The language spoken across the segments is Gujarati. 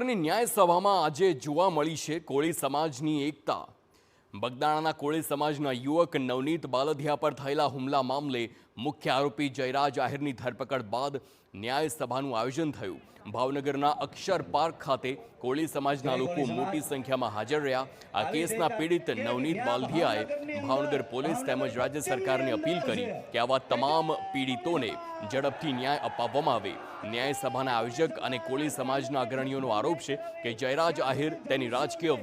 ભાવનગરની ન્યાય સભામાં આજે જોવા મળી છે કોળી સમાજની એકતા। બગદાણાના કોળી સમાજના યુવક નવનીત બાલધિયા પર થયેલા હુમલા મામલે મુખ્ય આરોપી જયરાજ આહિરની ધરપકડ બાદ ન્યાય સભાનું આયોજન થયું। ભાવનગરના અક્ષર પાર્ક ખાતે કોળી સમાજના લોકો મોટી સંખ્યામાં હાજર રહ્યા। આ કેસના પીડિત નવનીત બાલધિયાએ ભાવનગર પોલીસ તેમજ રાજ્ય સરકારને અપીલ કરી કે આવા તમામ પીડિતોને ઝડપથી ન્યાય અપાવવામાં આવે। ન્યાય સભાના આયોજક અને કોળી સમાજના અગ્રણીઓનો આરોપ છે કે જયરાજ આહિર તેની રાજકીય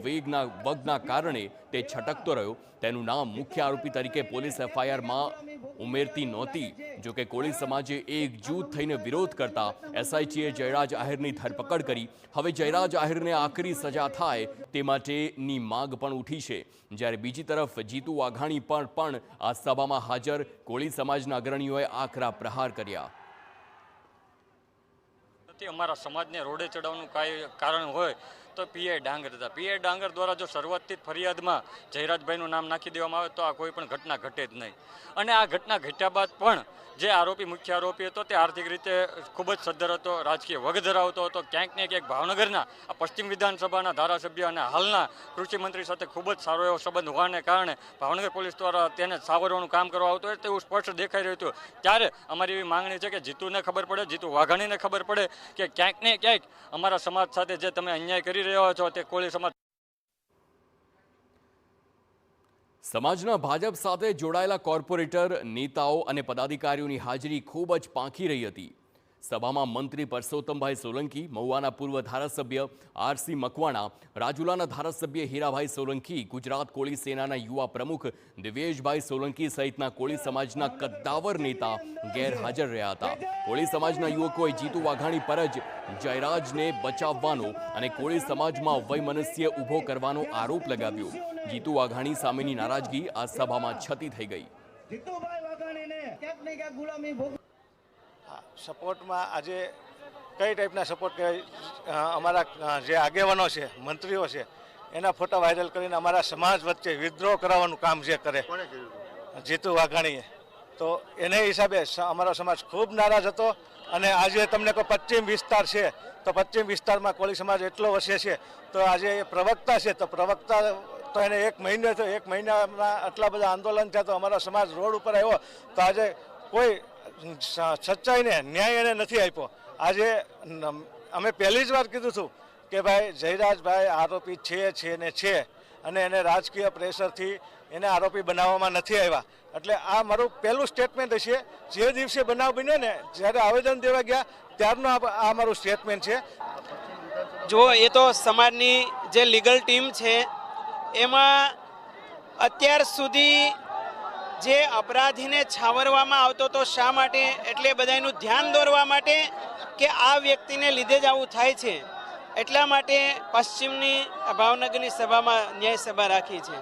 વગના કારણે તે છટકતો રહ્યો। તેનું નામ મુખ્ય આરોપી તરીકે પોલીસ એફઆઈઆરમાં ઉમેરતી નહોતી। જો કે કોળી સમાજે એકજૂથ થઈને વિરોધ કરતા એસઆઈટીએ જયરાજ આહિરની ધરપકડ કરી। હવે જયરાજ આહિરને આકરી સજા થાય તે માટેની માંગ પણ ઉઠી છે। જ્યારે બીજી તરફ જીતુ વાઘાણી પર પણ આ સભામાં હાજર કોળી સમાજના અગ્રણીઓએ આકરા પ્રહાર કર્યા। અમારા સમાજને રોડે ચડાવવાનું કાંઈ કારણ હોય તો પીઆઈ ડાંગર હતા। પીઆઈ ડાંગર દ્વારા જો શરૂઆતથી જ ફરિયાદમાં જયરાજભાઈનું નામ નાખી દેવામાં આવે તો આ કોઈ પણ ઘટના ઘટે જ નહીં। અને આ ઘટના ઘટ્યા બાદ પણ જે મુખ્ય આરોપી હતો તે આર્થિક રીતે ખૂબ જ સદ્ધર હતો, રાજકીય વગ ધરાવતો હતો। ક્યાંક ને ક્યાંક ભાવનગરના આ પશ્ચિમ વિધાનસભાના ધારાસભ્ય અને હાલના કૃષિ મંત્રી સાથે ખૂબ જ સારો એવો સંબંધ હોવાને કારણે ભાવનગર પોલીસ દ્વારા તેને સાવરવાનું કામ કરવા આવતું હોય તેવું સ્પષ્ટ દેખાઈ રહ્યું હતું। ત્યારે અમારી એવી માંગણી છે કે જીતુને ખબર પડે, જીતુ વાઘાણીને ખબર પડે કે ક્યાંક ને ક્યાંક અમારા સમાજ સાથે જે તમે અન્યાય કરી રહ્યા છો તે કોળી સમાજના ભાજપ સાથે જોડાયેલા કોર્પોરેટર, નેતાઓ અને પદાધિકારીઓની હાજરી ખૂબ જ પાંખી રહી હતી। સભામાં મંત્રી પરસોત્તમભાઈ સોલંકી, મહુવાના પૂર્વ ધારાસભ્ય આરસી મકવાણા, રાજુલાના ધારાસભ્ય હીરાભાઈ સોલંકી, ગુજરાત કોળી સેનાના યુવા પ્રમુખ દિવ્યેશભાઈ સોલંકી સહિતના કોળી સમાજના કદ્દાવર નેતા ગેરહાજર રહ્યા હતા। કોળી સમાજના યુવકોએ જીતુ વાઘાણી પર જ જયરાજને બચાવવાનો અને કોળી સમાજમાં વૈમનસ્ય ઊભો કરવાનો આરોપ લગાવ્યો। જીતુ વાઘાણી સામેની નારાજગી આ સભામાં છતી થઈ ગઈ। સપોર્ટમાં આજે કઈ ટાઈપના સપોર્ટ કહેવાય, અમારા જે આગેવાનો છે, મંત્રીઓ છે, એના ફોટા વાયરલ કરીને અમારા સમાજ વચ્ચે વિદ્રોહ કરાવવાનું કામ જે કરે જીતુ વાઘાણીએ, તો એને હિસાબે અમારો સમાજ ખૂબ નારાજ હતો। અને આજે તમને કોઈ પશ્ચિમ વિસ્તાર છે તો પશ્ચિમ વિસ્તારમાં કોળી સમાજ એટલો વસે છે, તો આજે એ પ્રવક્તા છે તો પ્રવક્તા તો એને 1 મહિનો થયો, 1 મહિનામાં આટલા બધા આંદોલન થયા તો અમારો સમાજ રોડ ઉપર આવ્યો તો આજે કોઈ સચ્ચાઈને ન્યાય એને નથી આપ્યો। આજે અમે પહેલી જ વાર કીધું હતું કે ભાઈ જયરાજભાઈ આરોપી છે ને છે, અને એને રાજકીય પ્રેશરથી એને આરોપી બનાવવામાં નથી આવ્યા। એટલે આ મારું પહેલું સ્ટેટમેન્ટ હશે। જે દિવસે બનાવ બન્યો ને, જ્યારે આવેદન દેવા ગયા ત્યારનું આ મારું સ્ટેટમેન્ટ છે। જો એ તો સમાજની જે લીગલ ટીમ છે એમાં અત્યાર સુધી જે અપરાધીને છાવરવામાં આવતો તો શા માટે, એટલે બધાનું ધ્યાન દોરવા માટે કે આ વ્યક્તિને લીધે જ આવું થાય છે, એટલા માટે પશ્ચિમની ભાવનગરની સભામાં ન્યાય સભા રાખી છે।